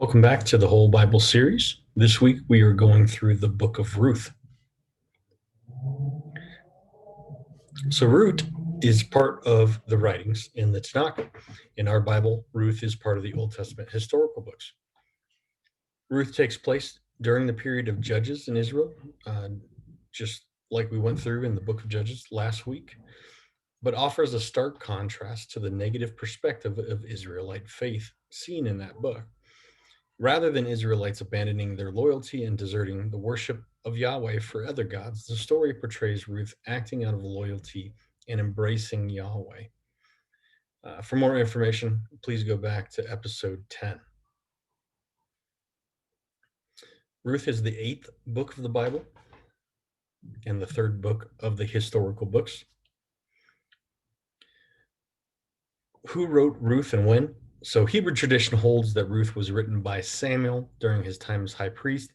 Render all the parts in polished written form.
Welcome back to the whole Bible series. This week we are going through the Book of Ruth. So Ruth is part of the writings in the Tanakh. In our Bible, Ruth is part of the Old Testament historical books. Ruth takes place during the period of Judges in Israel, just like we went through in the Book of Judges last week, but offers a stark contrast to the negative perspective of Israelite faith seen in that book. Rather than Israelites abandoning their loyalty and deserting the worship of Yahweh for other gods, the story portrays Ruth acting out of loyalty and embracing Yahweh. For more information, please go back to episode 10. Ruth is the 8th book of the Bible and the 3rd book of the historical books. Who wrote Ruth and when? So Hebrew tradition holds that Ruth was written by Samuel during his time as high priest.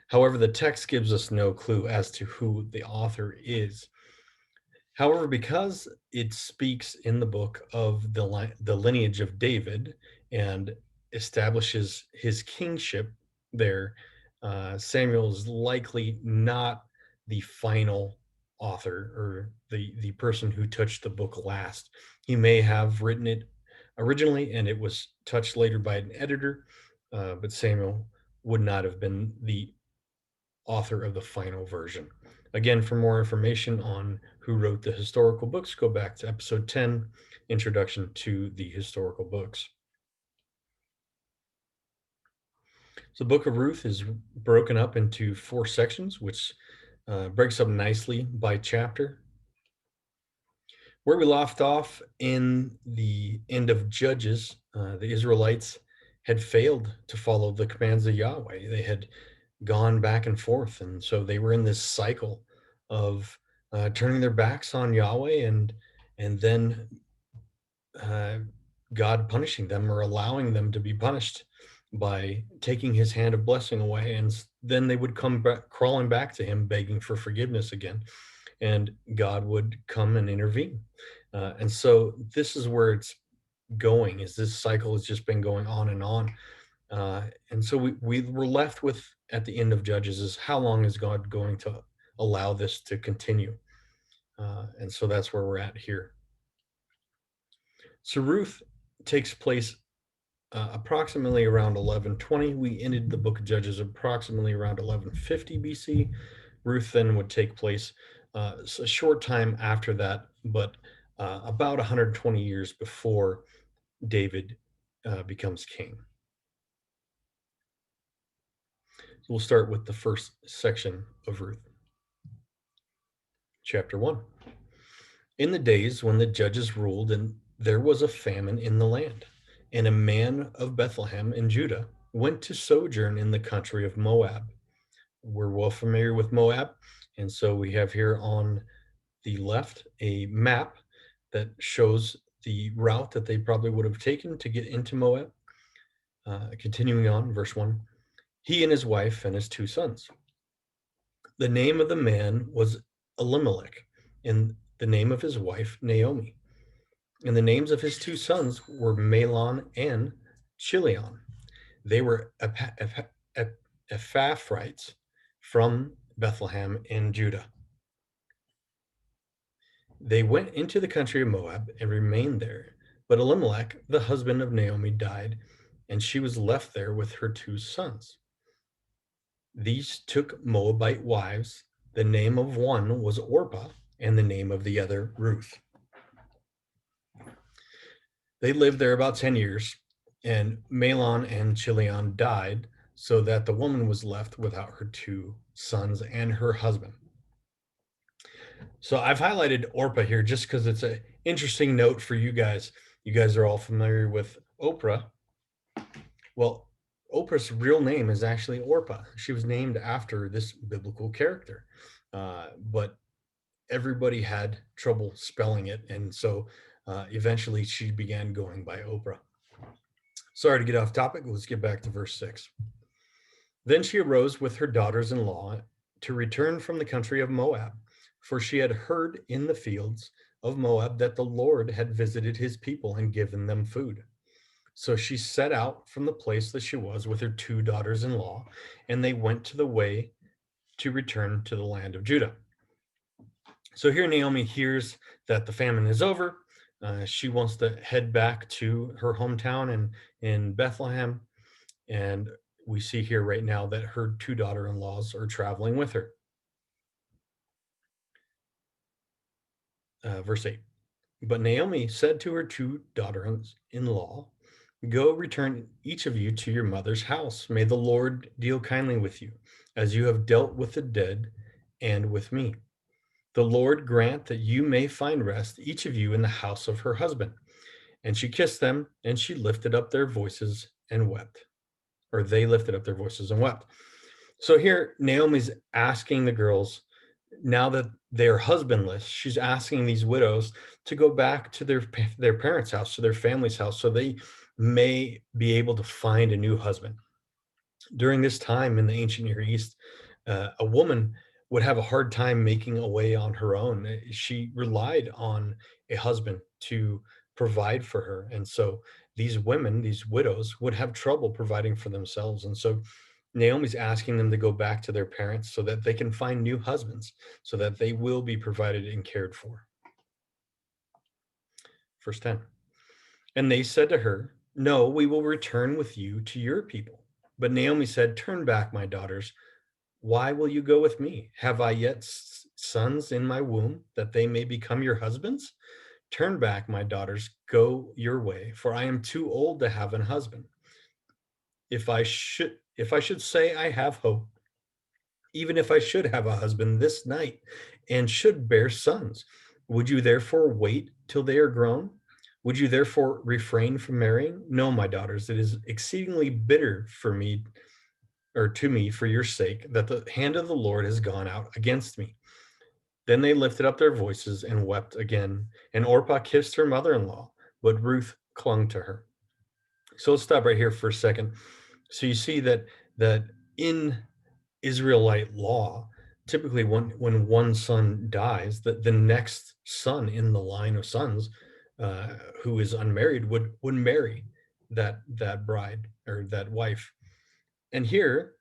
However, the text gives us no clue as to who the author is. However, because it speaks in the book of the lineage of David and establishes his kingship there, Samuel is likely not the final author or the person who touched the book last. He may have written it originally and it was touched later by an editor, but Samuel would not have been the author of the final version. Again, for more information on who wrote the historical books, go back to episode 10, Introduction to the Historical Books. So the Book of Ruth is broken up into 4 sections, which breaks up nicely by chapter. Where we left off in the end of Judges, the Israelites had failed to follow the commands of Yahweh. They had gone back and forth, and so they were in this cycle of turning their backs on Yahweh and then God punishing them or allowing them to be punished by taking his hand of blessing away, and then they would come back crawling back to him begging for forgiveness again, and God would come and intervene. And so this is where it's going, is this cycle has just been going on and on. And so we were left with, at the end of Judges, is how long is God going to allow this to continue? And so that's where we're at here. So Ruth takes place approximately around 1120. We ended the book of Judges approximately around 1150 BC. Ruth then would take place a short time after that, but about 120 years before David becomes king. So we'll start with the first section of Ruth. Chapter 1. In the days when the judges ruled, and there was a famine in the land, and a man of Bethlehem in Judah went to sojourn in the country of Moab. We're well familiar with Moab, and so we have here on the left a map that shows the route that they probably would have taken to get into Moab. Continuing on, verse 1. He and his wife and his 2 sons. The name of the man was Elimelech, and the name of his wife Naomi. And the names of his 2 sons were Mahlon and Chilion. They were Ephrathites from Bethlehem in Judah. They went into the country of Moab and remained there. But Elimelech, the husband of Naomi, died, and she was left there with her 2 sons. These took Moabite wives. The name of one was Orpah, and the name of the other Ruth. They lived there about 10 years, and Mahlon and Chilion died, so that the woman was left without her 2 sons and her husband. So I've highlighted Orpah here just because it's an interesting note for you guys. You guys are all familiar with Oprah. Well, Oprah's real name is actually Orpah. She was named after this biblical character, but everybody had trouble spelling it, and so eventually she began going by Oprah. Sorry to get off topic. Let's get back to verse 6. Then she arose with her daughters-in-law to return from the country of Moab, for she had heard in the fields of Moab that the Lord had visited his people and given them food. So she set out from the place that she was with her two daughters-in-law, and they went to the way to return to the land of Judah. So here Naomi hears that the famine is over. She wants to head back to her hometown in Bethlehem. And we see here right now that her two daughter-in-laws are traveling with her. Verse 8. But Naomi said to her two daughters-in-law, go return each of you to your mother's house. May the Lord deal kindly with you, as you have dealt with the dead and with me. The Lord grant that you may find rest, each of you in the house of her husband. And she kissed them, and she lifted up their voices and wept. Or they lifted up their voices and wept. So here, Naomi's asking the girls, now that they're husbandless, she's asking these widows to go back to their parents' house, to their family's house, so they may be able to find a new husband. During this time in the ancient Near East, a woman would have a hard time making a way on her own. She relied on a husband to provide for her. And so these women, these widows, would have trouble providing for themselves. And so Naomi's asking them to go back to their parents so that they can find new husbands, so that they will be provided and cared for. Verse 10. And they said to her, no, we will return with you to your people. But Naomi said, turn back, my daughters. Why will you go with me? Have I yet sons in my womb, that they may become your husbands? Turn back, my daughters, go your way, for I am too old to have a husband. If I should say I have hope, even if I should have a husband this night and should bear sons, would you therefore wait till they are grown? Would you therefore refrain from marrying? No, my daughters, it is exceedingly bitter for me, or to me, for your sake, that the hand of the Lord has gone out against me. Then they lifted up their voices and wept again. And Orpah kissed her mother-in-law, but Ruth clung to her. So let's stop right here for a second. So you see that in Israelite law, typically when one son dies, the next son in the line of sons who is unmarried would marry that bride or that wife. And here,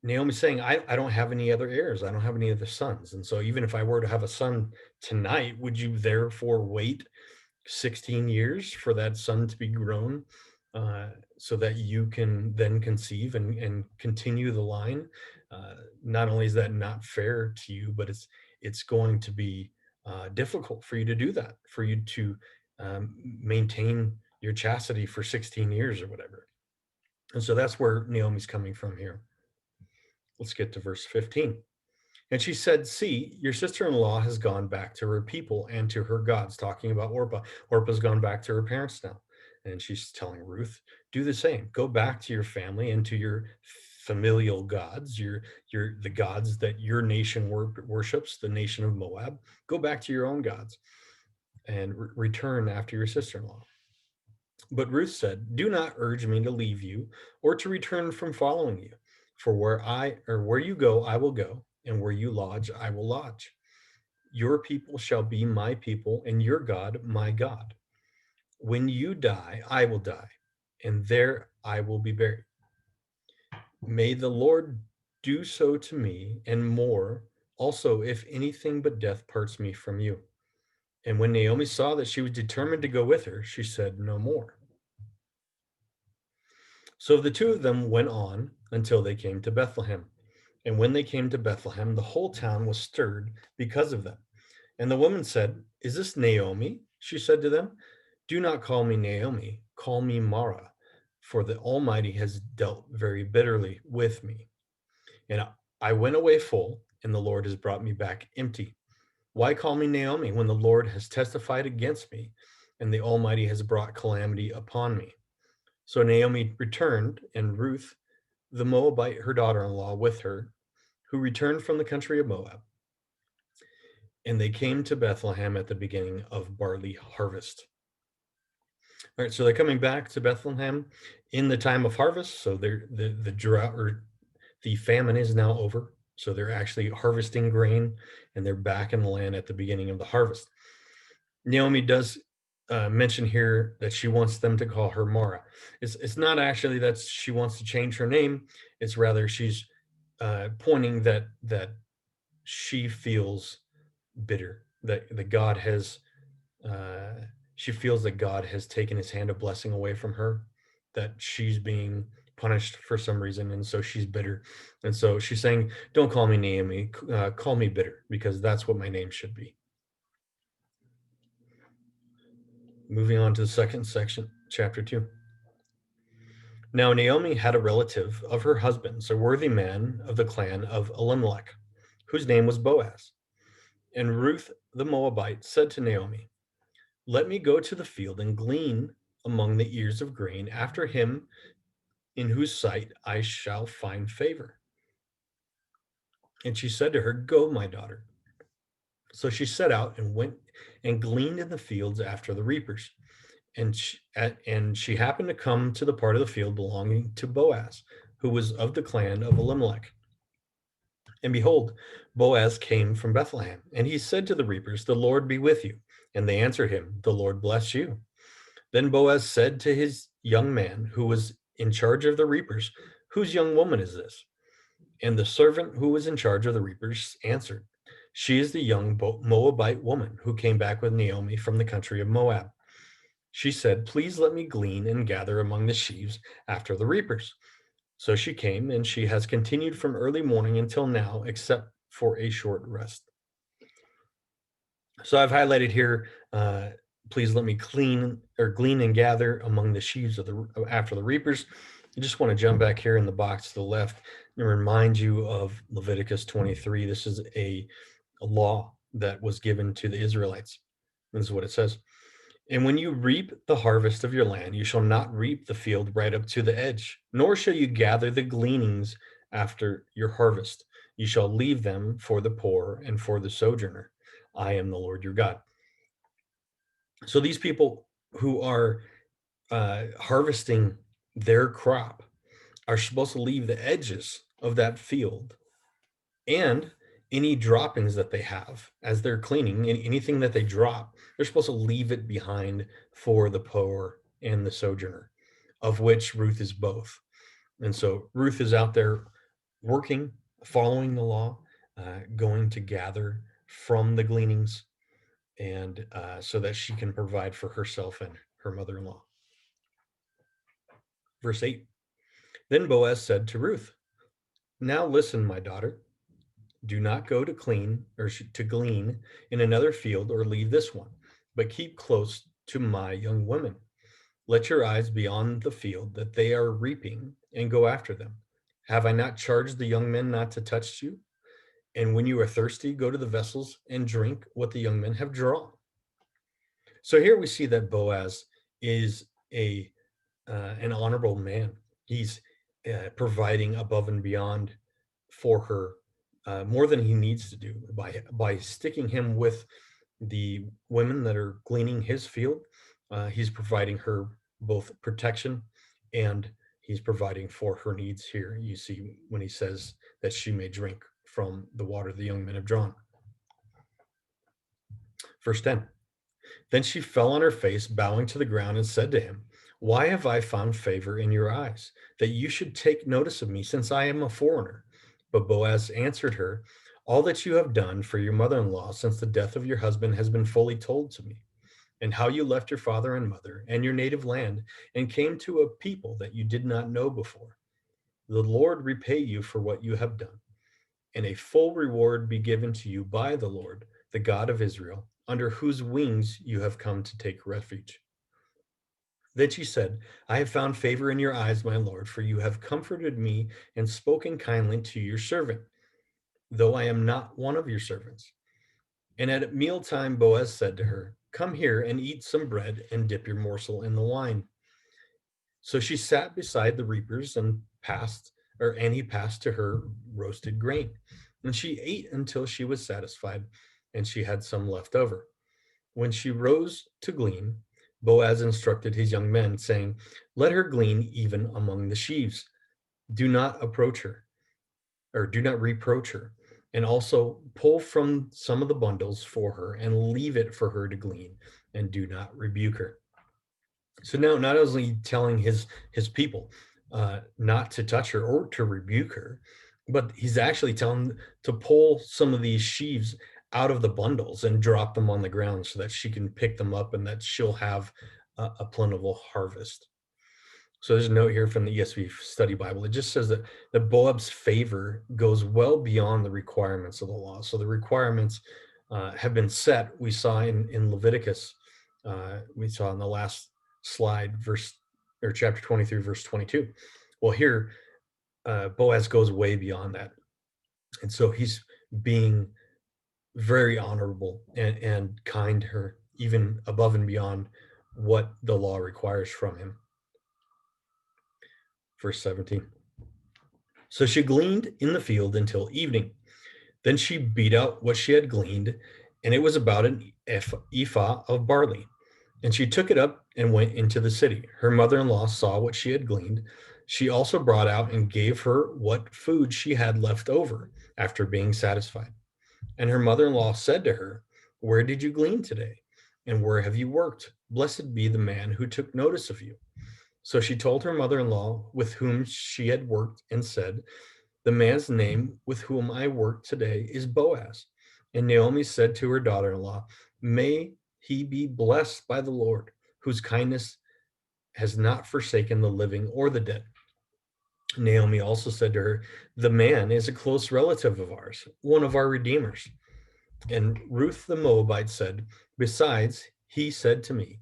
Naomi's saying, I don't have any other heirs. I don't have any other sons. And so even if I were to have a son tonight, would you therefore wait 16 years for that son to be grown so that you can then conceive and continue the line? Not only is that not fair to you, but it's going to be difficult for you to do that, for you to maintain your chastity for 16 years or whatever. And so that's where Naomi's coming from here. Let's get to verse 15. And she said, see, your sister-in-law has gone back to her people and to her gods, talking about Orpah. Orpah's gone back to her parents now. And she's telling Ruth, do the same. Go back to your family and to your familial gods, the gods that your nation worships, the nation of Moab. Go back to your own gods and return after your sister-in-law. But Ruth said, do not urge me to leave you or to return from following you. For where you go, I will go, and where you lodge, I will lodge. Your people shall be my people, and your God, my God. When you die, I will die, and there I will be buried. May the Lord do so to me, and more, also, if anything but death parts me from you. And when Naomi saw that she was determined to go with her, she said no more. So the two of them went on until they came to Bethlehem. And when they came to Bethlehem, the whole town was stirred because of them. And the woman said, is this Naomi? She said to them, do not call me Naomi, call me Mara, for the Almighty has dealt very bitterly with me. And I went away full, and the Lord has brought me back empty. Why call me Naomi when the Lord has testified against me, and the Almighty has brought calamity upon me? So Naomi returned, and Ruth, the Moabite, her daughter-in-law, with her, who returned from the country of Moab. And they came to Bethlehem at the beginning of barley harvest. All right, so they're coming back to Bethlehem in the time of harvest. So the drought or the famine is now over. So they're actually harvesting grain, and they're back in the land at the beginning of the harvest. Naomi does mention here that she wants them to call her Mara. It's not actually that she wants to change her name. It's rather she's pointing that she feels bitter, that God has uh, she feels that God has taken his hand of blessing away from her, that she's being punished for some reason, and so she's bitter. And so she's saying, "Don't call me Naomi, call me bitter, because that's what my name should be." Moving on to the second section, chapter 2. Now Naomi had a relative of her husband's, a worthy man of the clan of Elimelech, whose name was Boaz. And Ruth the Moabite said to Naomi, "Let me go to the field and glean among the ears of grain after him in whose sight I shall find favor." And she said to her, "Go, my daughter." So she set out and went and gleaned in the fields after the reapers. And she happened to come to the part of the field belonging to Boaz, who was of the clan of Elimelech. And behold, Boaz came from Bethlehem, and he said to the reapers, "The Lord be with you." And they answered him, "The Lord bless you." Then Boaz said to his young man who was in charge of the reapers, "Whose young woman is this?" And the servant who was in charge of the reapers answered, "She is the young Moabite woman who came back with Naomi from the country of Moab. She said, 'Please let me glean and gather among the sheaves after the reapers.' So she came, and she has continued from early morning until now, except for a short rest." So I've highlighted here, please let me glean and gather among the sheaves after the reapers. I just want to jump back here in the box to the left and remind you of Leviticus 23. This is a law that was given to the Israelites. This is what it says. "And when you reap the harvest of your land, you shall not reap the field right up to the edge, nor shall you gather the gleanings after your harvest. You shall leave them for the poor and for the sojourner. I am the Lord your God." So these people who are harvesting their crop are supposed to leave the edges of that field, and any droppings that they have as they're cleaning, anything that they drop, they're supposed to leave it behind for the poor and the sojourner, of which Ruth is both. And so Ruth is out there working, following the law, going to gather from the gleanings, and so that she can provide for herself and her mother-in-law. Verse 8. Then Boaz said to Ruth, "Now listen, my daughter. Do not go to glean in another field or leave this one, but keep close to my young women. Let your eyes be on the field that they are reaping and go after them. Have I not charged the young men not to touch you? And when you are thirsty, go to the vessels and drink what the young men have drawn." So here we see that Boaz is an honorable man. He's providing above and beyond for her, more than he needs to do by sticking him with the women that are gleaning his field. He's providing her both protection, and he's providing for her needs here. You see when he says that she may drink from the water the young men have drawn. Verse 10. Then she fell on her face, bowing to the ground, and said to him, "Why have I found favor in your eyes, that you should take notice of me, since I am a foreigner?" But Boaz answered her, "All that you have done for your mother-in-law since the death of your husband has been fully told to me, and how you left your father and mother and your native land and came to a people that you did not know before. The Lord repay you for what you have done, and a full reward be given to you by the Lord, the God of Israel, under whose wings you have come to take refuge." Then she said, "I have found favor in your eyes, my Lord, for you have comforted me and spoken kindly to your servant, though I am not one of your servants." And at mealtime, Boaz said to her, "Come here and eat some bread and dip your morsel in the wine." So she sat beside the reapers and he passed to her roasted grain. And she ate until she was satisfied, and she had some left over. When she rose to glean, Boaz instructed his young men, saying, "Let her glean even among the sheaves. Do not approach her, or do not reproach her. And also pull from some of the bundles for her and leave it for her to glean. and do not rebuke her. So now, not only telling his people not to touch her or to rebuke her, but he's actually telling them to pull some of these sheaves out of the bundles and drop them on the ground so that she can pick them up and that she'll have a plentiful harvest. So there's a note here from the ESV Study Bible. It just says that Boaz's favor goes well beyond the requirements of the law. So the requirements have been set. We saw in Leviticus, we saw in the last slide, chapter 23, verse 22. Well, here Boaz goes way beyond that, and so he's being very honorable and kind to her, even above and beyond what the law requires from him. Verse 17. So she gleaned in the field until evening. Then she beat out what she had gleaned, and it was about an ephah of barley. And she took it up and went into the city. Her mother-in-law saw what she had gleaned. She also brought out and gave her what food she had left over after being satisfied. And her mother-in-law said to her, "Where did you glean today? And where have you worked? Blessed be the man who took notice of you." So she told her mother-in-law with whom she had worked and said, "The man's name with whom I work today is Boaz." And Naomi said to her daughter-in-law, "May he be blessed by the Lord, whose kindness has not forsaken the living or the dead." Naomi also said to her, "The man is a close relative of ours, one of our redeemers." And Ruth the Moabite said, "Besides, he said to me,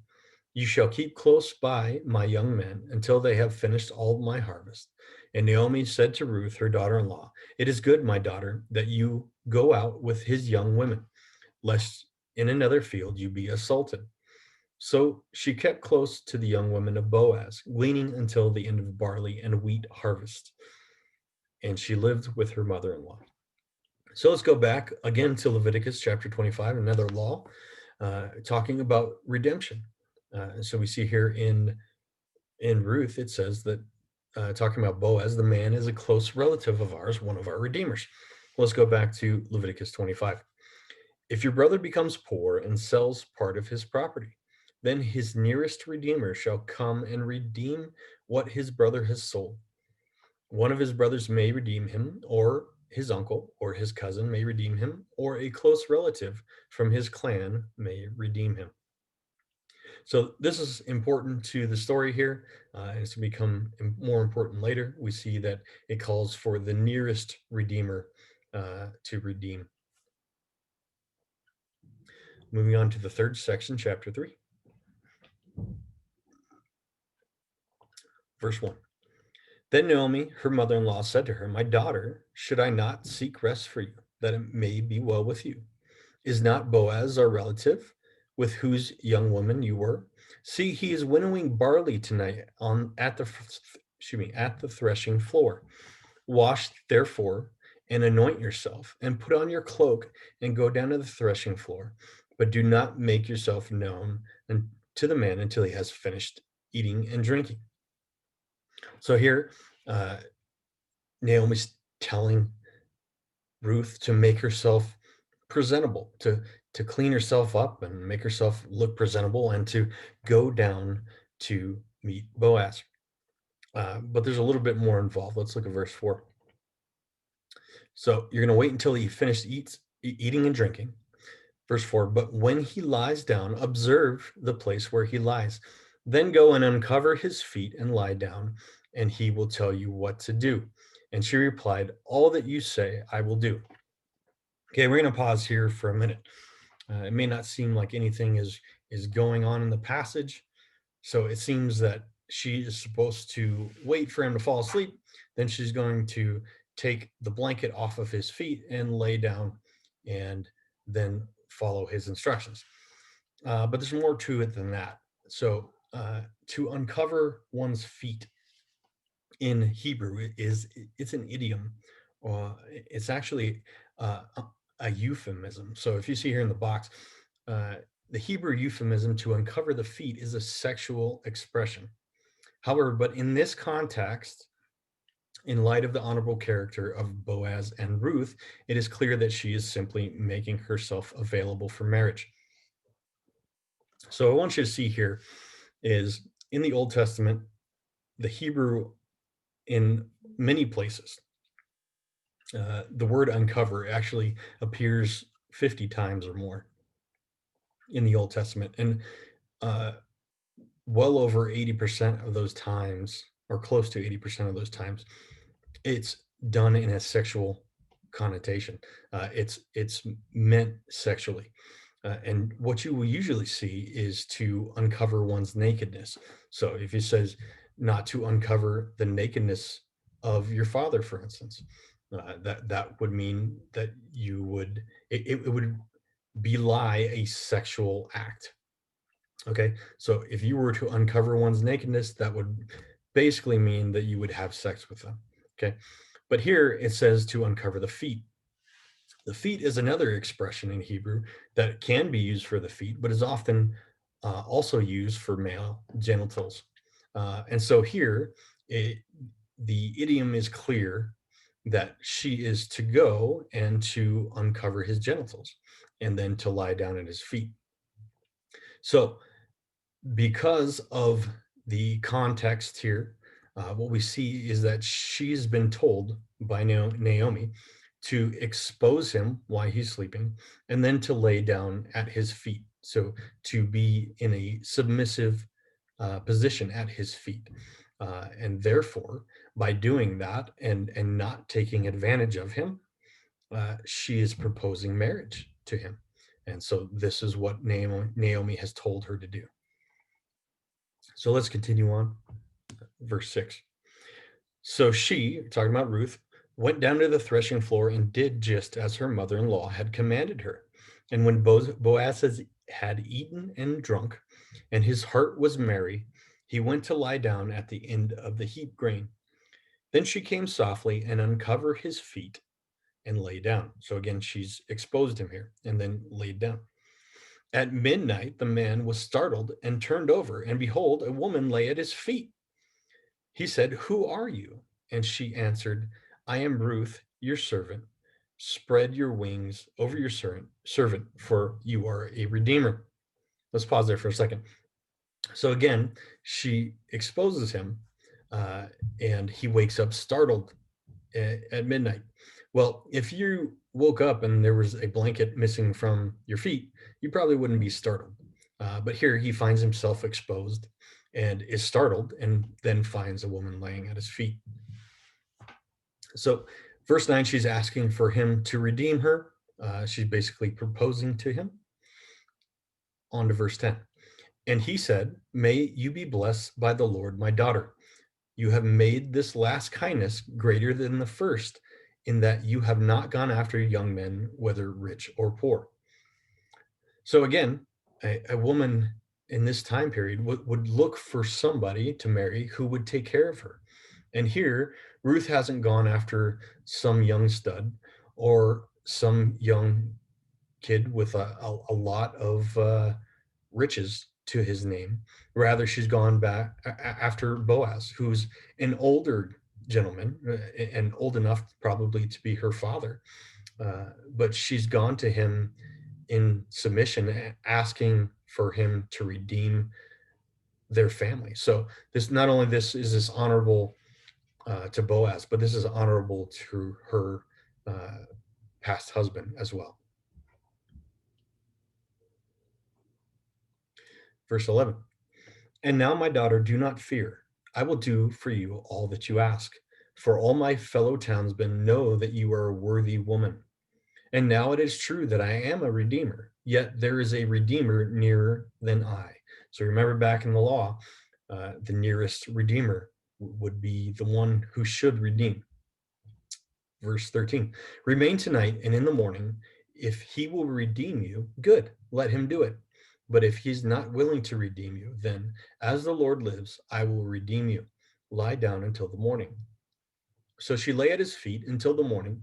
'You shall keep close by my young men until they have finished all my harvest.'" And Naomi said to Ruth, her daughter-in-law, "It is good, my daughter, that you go out with his young women, lest in another field you be assaulted." So she kept close to the young women of Boaz, gleaning until the end of barley and wheat harvest. And she lived with her mother-in-law. So let's go back again to Leviticus chapter 25, another law, talking about redemption. So we see here in Ruth, it says that talking about Boaz, the man is a close relative of ours, one of our redeemers. Let's go back to Leviticus 25. If your brother becomes poor and sells part of his property, then his nearest redeemer shall come and redeem what his brother has sold. One of his brothers may redeem him, or his uncle or his cousin may redeem him, or a close relative from his clan may redeem him. So this is important to the story here, and it's going to become more important later. We see that it calls for the nearest redeemer to redeem. Moving on to the third section, chapter 3. Verse 1. Then Naomi, her mother-in-law, said to her, "My daughter, should I not seek rest for you, that it may be well with you? Is not Boaz our relative, with whose young woman you were? See, he is winnowing barley tonight at the threshing floor. Wash therefore and anoint yourself, and put on your cloak, and go down to the threshing floor. But do not make yourself known to the man until he has finished eating and drinking." So here, Naomi's telling Ruth to make herself presentable, to clean herself up and make herself look presentable, and to go down to meet Boaz. But there's a little bit more involved. Let's look at verse 4. So you're going to wait until he finished eating and drinking. Verse 4, but when he lies down, observe the place where he lies. Then go and uncover his feet and lie down, and he will tell you what to do. And she replied, all that you say, I will do. Okay, we're going to pause here for a minute. It may not seem like anything is going on in the passage. So it seems that she is supposed to wait for him to fall asleep. Then she's going to take the blanket off of his feet and lay down and then follow his instructions. But there's more to it than that. So to uncover one's feet in Hebrew it's an idiom. It's actually a euphemism. So if you see here in the box, the Hebrew euphemism to uncover the feet is a sexual expression. However, but in this context, in light of the honorable character of Boaz and Ruth, it is clear that she is simply making herself available for marriage. So I want you to see here is in the Old Testament, the Hebrew in many places, the word uncover actually appears 50 times or more in the Old Testament. And uh, well over 80% of those times, or close to 80% of those times, it's done in a sexual connotation. It's meant sexually. And what you will usually see is to uncover one's nakedness. So if it says not to uncover the nakedness of your father, for instance, that would mean that you would it would belie a sexual act. Okay, so if you were to uncover one's nakedness, that would basically mean that you would have sex with them. Okay, but here it says to uncover the feet. The feet is another expression in Hebrew that can be used for the feet, but is often also used for male genitals. And so here, the idiom is clear that she is to go and to uncover his genitals and then to lie down at his feet. So because of the context here, what we see is that she's been told by Naomi to expose him while he's sleeping and then to lay down at his feet. So to be in a submissive position at his feet. And therefore, by doing that and not taking advantage of him, she is proposing marriage to him. And so this is what Naomi has told her to do. So let's continue on. Verse 6. So she, talking about Ruth, went down to the threshing floor and did just as her mother in law had commanded her. And when Boaz had eaten and drunk, and his heart was merry, he went to lie down at the end of the heap grain. Then she came softly and uncovered his feet and lay down. So again, she's exposed him here and then laid down. At midnight, the man was startled and turned over, and behold, a woman lay at his feet. He said, "Who are you?" And she answered, "I am Ruth, your servant. Spread your wings over your servant, for you are a redeemer." Let's pause there for a second. So again, she exposes him, and he wakes up startled at midnight. Well, if you woke up and there was a blanket missing from your feet, you probably wouldn't be startled. But here he finds himself exposed and is startled and then finds a woman laying at his feet. So, verse 9, she's asking for him to redeem her. She's basically proposing to him. On to verse 10. And he said, "May you be blessed by the Lord, my daughter. You have made this last kindness greater than the first, in that you have not gone after young men, whether rich or poor." So again, a woman in this time period would look for somebody to marry who would take care of her. And here, Ruth hasn't gone after some young stud or some young kid with a lot of riches to his name. Rather, she's gone back after Boaz, who's an older gentleman and old enough probably to be her father. But she's gone to him in submission, asking for him to redeem their family. So this not only this is this honorable to Boaz, but this is honorable to her past husband as well. Verse 11. And now, my daughter, do not fear. I will do for you all that you ask. For all my fellow townsmen know that you are a worthy woman. And now it is true that I am a redeemer, yet there is a redeemer nearer than I. So remember back in the law, the nearest redeemer would be the one who should redeem. Verse 13, remain tonight, and in the morning, if he will redeem you, good, let him do it. But if he's not willing to redeem you, then as the Lord lives, I will redeem you. Lie down until the morning. So she lay at his feet until the morning,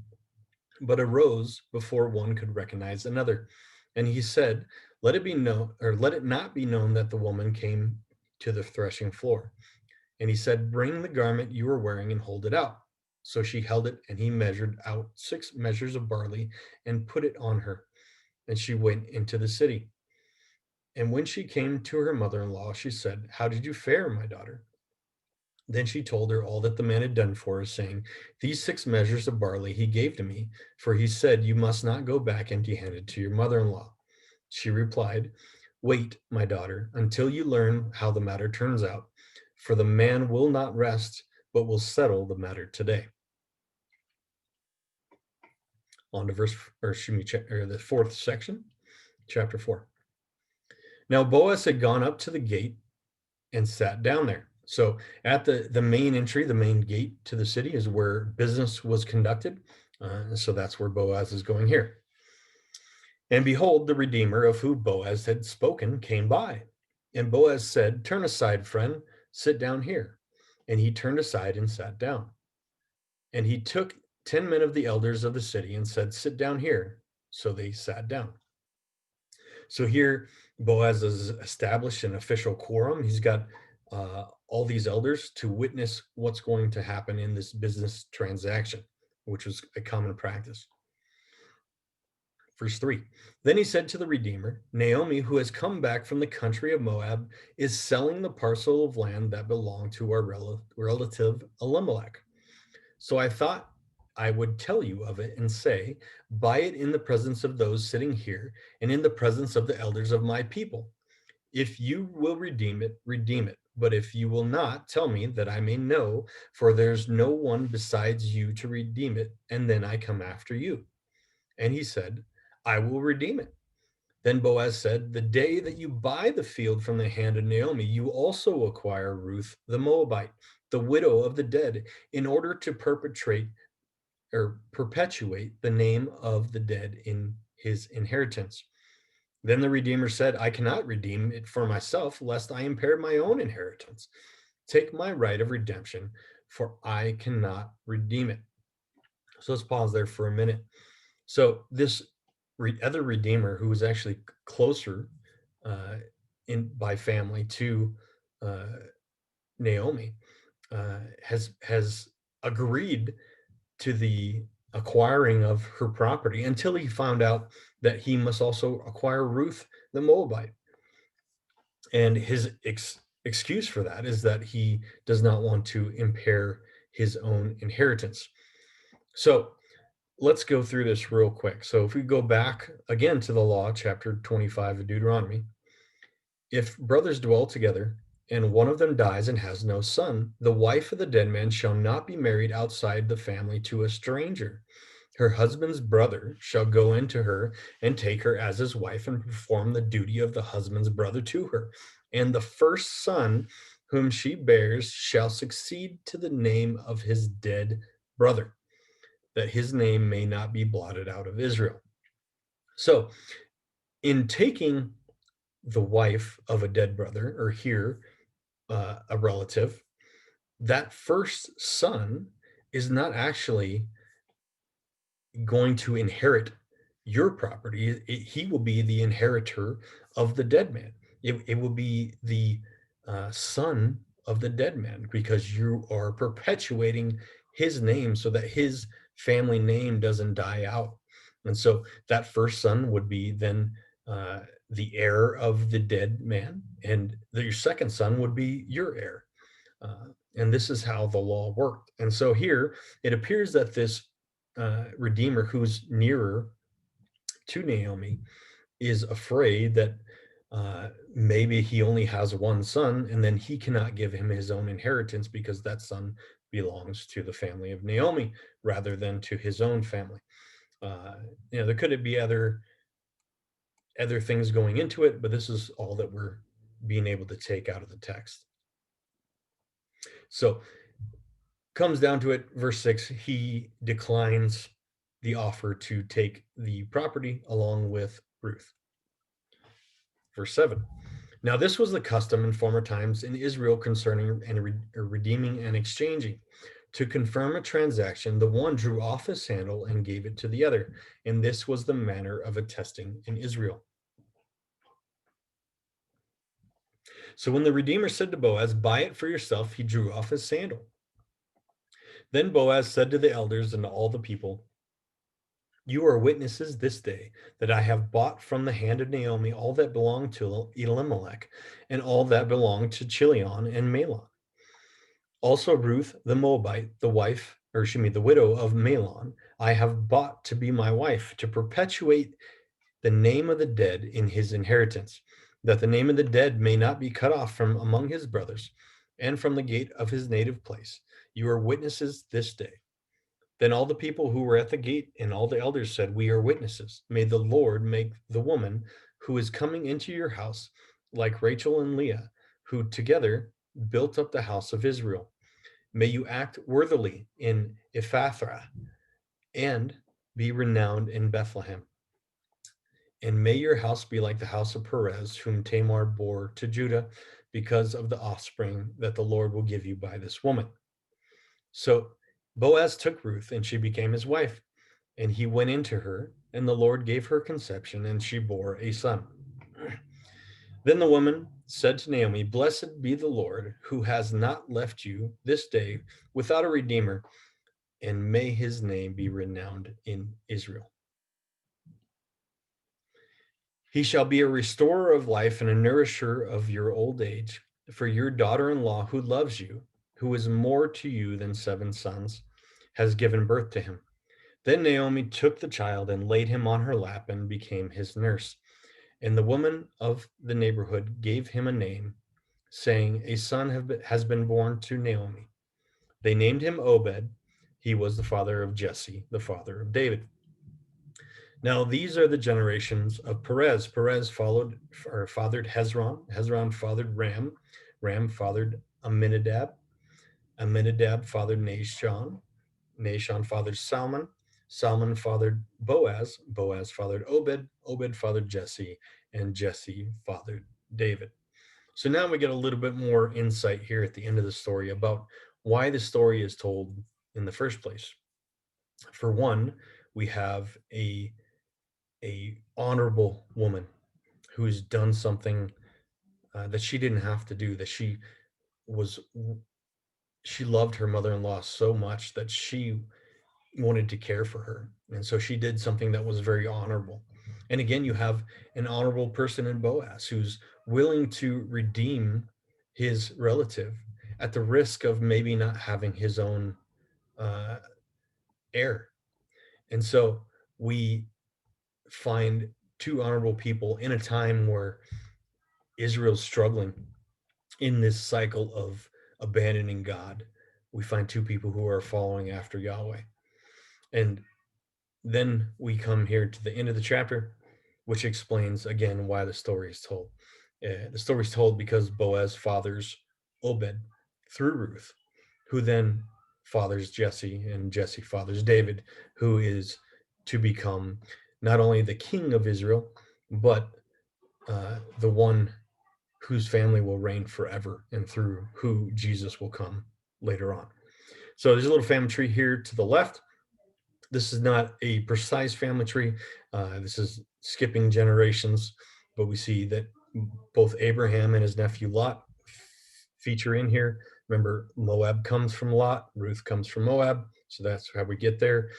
but arose before one could recognize another. And he said, let it be known, or let it not be known that the woman came to the threshing floor. And he said, bring the garment you are wearing and hold it out. So she held it, and he measured out 6 measures of barley and put it on her. And she went into the city. And when she came to her mother-in-law, she said, "How did you fare, my daughter?" Then she told her all that the man had done for her, saying, "These 6 measures of barley he gave to me, for he said, 'You must not go back empty-handed to your mother-in-law.'" She replied, "Wait, my daughter, until you learn how the matter turns out, for the man will not rest, but will settle the matter today." On to the 4th section, chapter 4. Now Boaz had gone up to the gate and sat down there. So at the main entry, the main gate to the city is where business was conducted. So that's where Boaz is going here. And behold, the Redeemer of whom Boaz had spoken came by. And Boaz said, "Turn aside, friend, sit down here." And he turned aside and sat down. And he took 10 men of the elders of the city and said, "Sit down here." So they sat down. So here, Boaz has established an official quorum. He's got all these elders to witness what's going to happen in this business transaction, which was a common practice. Verse 3. Then he said to the Redeemer, "Naomi, who has come back from the country of Moab, is selling the parcel of land that belonged to our relative Elimelech. So I thought I would tell you of it and say, buy it in the presence of those sitting here and in the presence of the elders of my people. If you will redeem it, redeem it. But if you will not, tell me that I may know, for there's no one besides you to redeem it, and then I come after you." And he said, "I will redeem it." Then Boaz said, "The day that you buy the field from the hand of Naomi, you also acquire Ruth the Moabite, the widow of the dead, in order to perpetuate the name of the dead in his inheritance." Then the Redeemer said, "I cannot redeem it for myself, lest I impair my own inheritance. Take my right of redemption, for I cannot redeem it." So let's pause there for a minute. So this other Redeemer, who was actually closer by family to uh, Naomi, has agreed to the acquiring of her property until he found out that he must also acquire Ruth the Moabite. And his excuse for that is that he does not want to impair his own inheritance. So let's go through this real quick. So if we go back again to the law, chapter 25 of Deuteronomy, if brothers dwell together and one of them dies and has no son, the wife of the dead man shall not be married outside the family to a stranger. Her husband's brother shall go into her and take her as his wife and perform the duty of the husband's brother to her. And the first son whom she bears shall succeed to the name of his dead brother, that his name may not be blotted out of Israel. So, in taking the wife of a dead brother, or here, a relative, that first son is not actually going to inherit your property. He will be the inheritor of the dead man. It will be the son of the dead man, because you are perpetuating his name so that his family name doesn't die out. And so that first son would be then the heir of the dead man, and your second son would be your heir. And this is how the law worked. And so here it appears that this Redeemer, who's nearer to Naomi, is afraid that maybe he only has one son, and then he cannot give him his own inheritance because that son belongs to the family of Naomi rather than to his own family. There could be other things going into it, but this is all that we're being able to take out of the text. So comes down to it, verse 6, he declines the offer to take the property along with Ruth. Verse 7. Now this was the custom in former times in Israel concerning redeeming and exchanging. To confirm a transaction, the one drew off his sandal and gave it to the other, and this was the manner of attesting in Israel. So when the Redeemer said to Boaz, "Buy it for yourself," he drew off his sandal. Then Boaz said to the elders and to all the people, You are witnesses this day that I have bought from the hand of Naomi all that belonged to Elimelech, and all that belonged to Chilion and Mahlon. Also Ruth the Moabite, the widow of Mahlon, I have bought to be my wife, to perpetuate the name of the dead in his inheritance, that the name of the dead may not be cut off from among his brothers, and from the gate of his native place. You are witnesses this day. Then all the people who were at the gate and all the elders said, We are witnesses. May the Lord make the woman who is coming into your house like Rachel and Leah, who together built up the house of Israel. May you act worthily in Ephrathah and be renowned in Bethlehem. And may your house be like the house of Perez, whom Tamar bore to Judah, because of the offspring that the Lord will give you by this woman. So Boaz took Ruth, and she became his wife. And he went into her, and the Lord gave her conception, and she bore a son. Then the woman said to Naomi, Blessed be the Lord, who has not left you this day without a redeemer, and may his name be renowned in Israel. He shall be a restorer of life and a nourisher of your old age, for your daughter-in-law who loves you, who is more to you than 7 sons, has given birth to him. Then Naomi took the child and laid him on her lap and became his nurse. And the woman of the neighborhood gave him a name, saying, A son has been born to Naomi. They named him Obed. He was the father of Jesse, the father of David. Now these are the generations of Perez. Perez fathered Hezron. Hezron fathered Ram. Ram fathered Amminadab. Amminadab fathered Nahshon. Nahshon fathered Salmon. Salmon fathered Boaz. Boaz fathered Obed. Obed fathered Jesse. And Jesse fathered David. So now we get a little bit more insight here at the end of the story about why the story is told in the first place. For one, we have a honorable woman who's done something that she didn't have to do, that she loved her mother-in-law so much that she wanted to care for her, and so she did something that was very honorable. And again, you have an honorable person in Boaz who's willing to redeem his relative at the risk of maybe not having his own heir. And so we find 2 honorable people in a time where Israel's struggling in this cycle of abandoning God. We find 2 people who are following after Yahweh. And then we come here to the end of the chapter, which explains again why the story is told. The story is told because Boaz fathers Obed through Ruth, who then fathers Jesse, and Jesse fathers David, who is to become not only the king of Israel, but the one whose family will reign forever, and through who Jesus will come later on. So there's a little family tree here to the left. This is not a precise family tree. This is skipping generations, but we see that both Abraham and his nephew Lot feature in here. Remember, Moab comes from Lot, Ruth comes from Moab, so that's how we get there.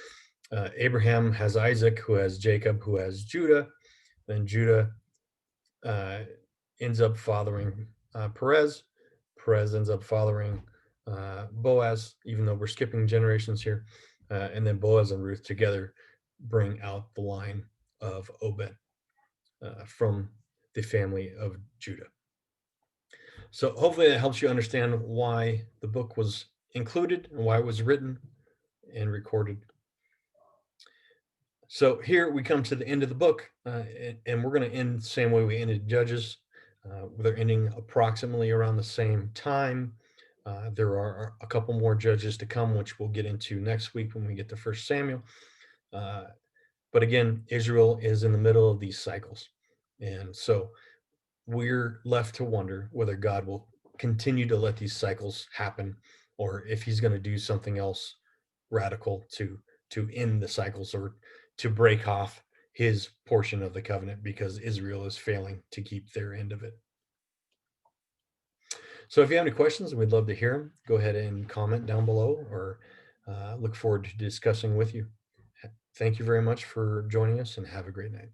Abraham has Isaac, who has Jacob, who has Judah. Then Judah ends up fathering Perez. Perez ends up fathering Boaz, even though we're skipping generations here. And then Boaz and Ruth together bring out the line of Obed from the family of Judah. So hopefully that helps you understand why the book was included and why it was written and recorded. So here we come to the end of the book, and we're going to end the same way we ended Judges. They're ending approximately around the same time. There are a couple more judges to come, which we'll get into next week when we get to 1 Samuel. But again, Israel is in the middle of these cycles. And so we're left to wonder whether God will continue to let these cycles happen, or if he's going to do something else radical to end the cycles, or to break off his portion of the covenant because Israel is failing to keep their end of it. So if you have any questions, we'd love to hear them. Go ahead and comment down below, or look forward to discussing with you. Thank you very much for joining us and have a great night.